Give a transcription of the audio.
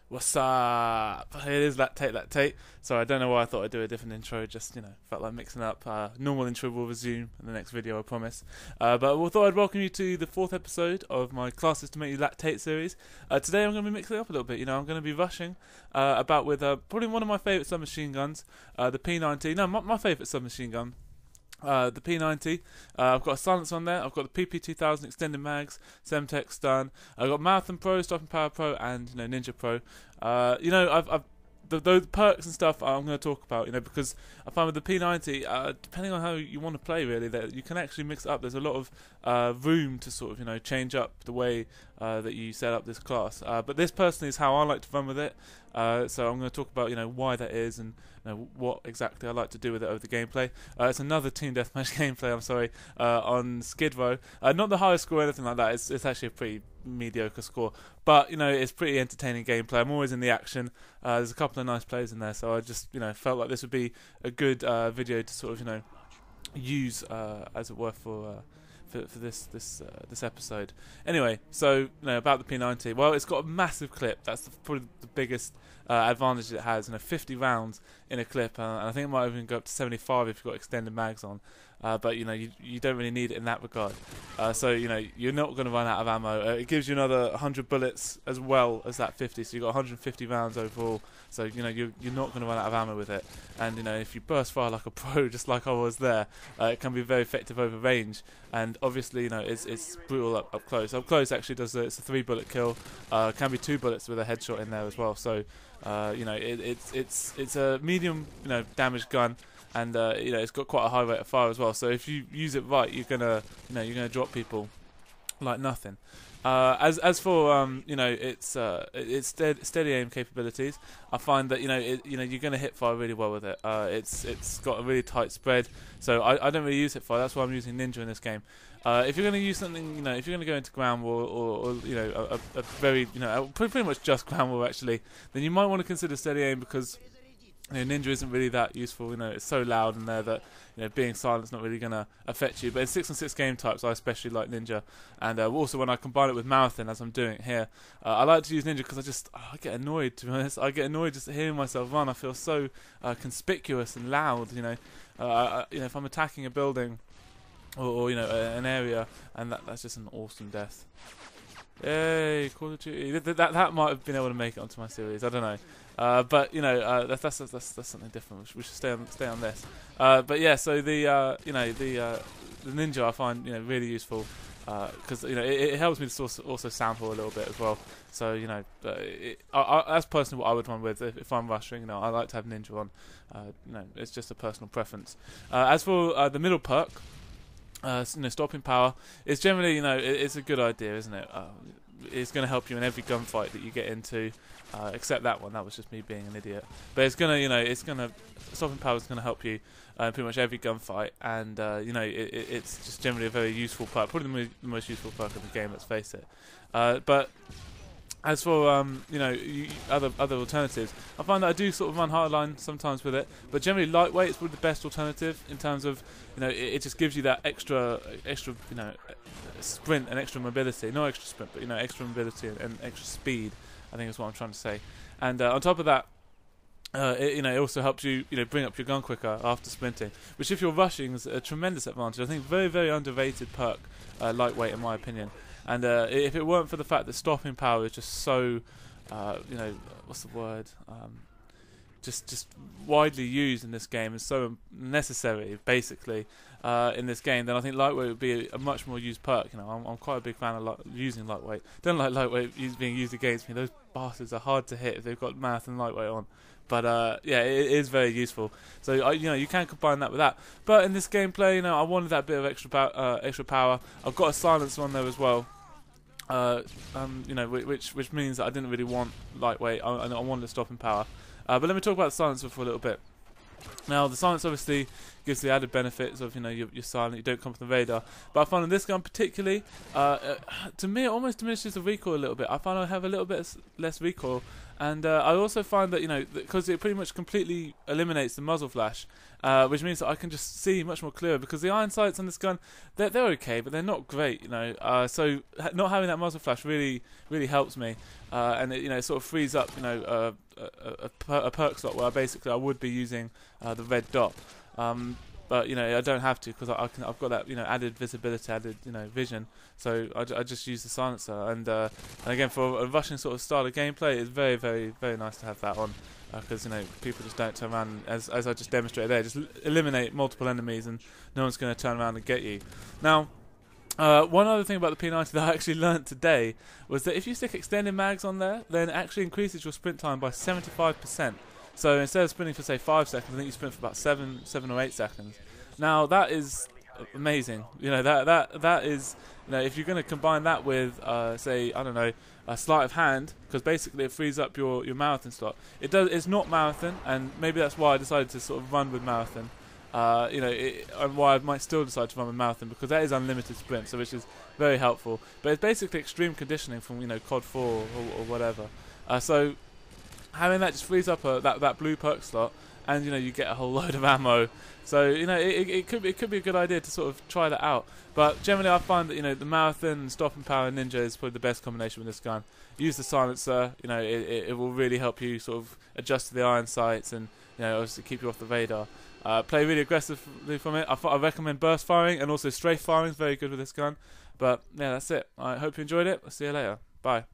What's up? It is LactateLactate. So I don't know why I thought I'd do a different intro. Just felt like mixing up. Normal intro will resume in the next video, I promise. But we thought I'd welcome you to the 4th episode of my Classes to Make You Lactate series. Today I'm going to be mixing it up a little bit. I'm going to be rushing about with probably one of my favourite submachine guns, the P90. No, my favourite submachine gun. The P90, I've got a silencer on there, I've got the PP2000 extended mags, Semtex done, I've got Marathon Pro, Stopping Power Pro, and Ninja Pro. I've the perks and stuff I'm going to talk about, because I find with the P90, depending on how you want to play, really, that you can actually mix it up. There's a lot of room to sort of, change up the way that you set up this class. But this personally is how I like to run with it. So I'm going to talk about, why that is and what exactly I like to do with it over the gameplay. It's another team deathmatch gameplay, I'm sorry, on Skid Row. Not the highest score or anything like that. It's actually a pretty mediocre score, but it's pretty entertaining gameplay. I'm always in the action. There's a couple of nice players in there, so I just felt like this would be a good video to sort of use as it were for this episode. Anyway, so about the P90. Well, it's got a massive clip. That's probably the biggest advantage it has. 50 rounds in a clip, and I think it might even go up to 75 if you've got extended mags on. But you don't really need it in that regard. So you're not going to run out of ammo. It gives you another 100 bullets as well as that 50, so you've got 150 rounds overall. So you're not going to run out of ammo with it. And if you burst fire like a pro, just like I was there, it can be very effective over range. And obviously it's brutal up close. Up close actually it's a 3-bullet kill. Can be 2 bullets with a headshot in there as well. So it's a medium damage gun. And it's got quite a high rate of fire as well. So if you use it right, you're gonna drop people like nothing. As for its steady aim capabilities, I find that you're gonna hit fire really well with it. It's got a really tight spread, so I don't really use hip fire. That's why I'm using Ninja in this game. If you're gonna use something, if you're gonna go into ground war or a very pretty much just ground war actually, then you might want to consider steady aim because Ninja isn't really that useful. It's so loud in there that being silent's not really going to affect you. But in 6-on-6 game types, I especially like Ninja, and also when I combine it with Marathon, as I'm doing it here, I like to use Ninja because I get annoyed. To be honest, I get annoyed just hearing myself run. I feel so conspicuous and loud. If I'm attacking a building or an area, and that's just an awesome death. Yay, Call of Duty. That might have been able to make it onto my series. I don't know. But that's something different. We should stay on this. But yeah, so the Ninja I find really useful because it helps me to also sample a little bit as well. So that's personally what I would run with if I'm rushing. I like to have Ninja on. It's just a personal preference. As for the middle perk, stopping power, it's generally it's a good idea, isn't it? It's going to help you in every gunfight that you get into, except that one. That was just me being an idiot. But it's gonna stopping power is gonna help you in pretty much every gunfight, and it's just generally a very useful perk, probably the most useful perk in the game. Let's face it. But as for other alternatives, I find that I do sort of run hardline sometimes with it, but generally lightweight is probably the best alternative in terms of it just gives you that extra sprint and extra mobility, not extra sprint, but extra mobility and extra speed, I think is what I'm trying to say. And on top of that, it also helps you bring up your gun quicker after sprinting, which if you're rushing is a tremendous advantage. I think very, very underrated perk, lightweight in my opinion. And if it weren't for the fact that stopping power is just so, what's the word? Just widely used in this game and so necessary, basically, in this game, then I think lightweight would be a much more used perk. I'm quite a big fan of using lightweight. Don't like lightweight being used against me. Those bastards are hard to hit if they've got Marathon lightweight on. But yeah, it is very useful. So you can combine that with that. But in this gameplay, I wanted that bit of extra power. I've got a silencer on there as well. Which means that I didn't really want lightweight. I wanted a stopping power. But let me talk about the silencer for a little bit. Now, the silence obviously gives the added benefits of you're silent, you don't come from the radar. But I find in this gun particularly, to me, it almost diminishes the recoil a little bit. I find I have a little bit less recoil, And I also find that, you know, because it pretty much completely eliminates the muzzle flash, which means that I can just see much more clearer, because the iron sights on this gun, they're okay, but they're not great, you know. So not having that muzzle flash really helps me, and it, you know, it sort of frees up, you know, a perk slot where basically I would be using the red dot. But you know, I don't have to, because I've got that, you know, added visibility, added, you know, vision. So I just use the silencer, and again, for a rushing sort of style of gameplay, it's very nice to have that on, because you know, people just don't turn around, as I just demonstrated there, just eliminate multiple enemies, and no one's going to turn around and get you. Now, one other thing about the P90 that I actually learnt today was that if you stick extended mags on there, then it actually increases your sprint time by 75%. So instead of sprinting for say 5 seconds, I think you sprint for about 7 or 8 seconds. Now that is amazing. You know, that is, you know, if you're going to combine that with say, I don't know, a sleight of hand, because basically it frees up your marathon slot. It's not marathon, and maybe that's why I decided to sort of run with marathon. You know, and why I might still decide to run with marathon, because that is unlimited sprint, so which is very helpful. But it's basically extreme conditioning from, you know, COD 4 or whatever. So having that just frees up that blue perk slot, and you know, you get a whole load of ammo. So you know, it could be a good idea to sort of try that out. But generally, I find that, you know, the marathon, stopping power, ninja is probably the best combination with this gun. Use the silencer. You know, it will really help you sort of adjust to the iron sights, and you know, obviously keep you off the radar. Play really aggressively from it. I recommend burst firing, and also strafe firing is very good with this gun. But yeah, that's it. I hope you enjoyed it. I'll see you later. Bye.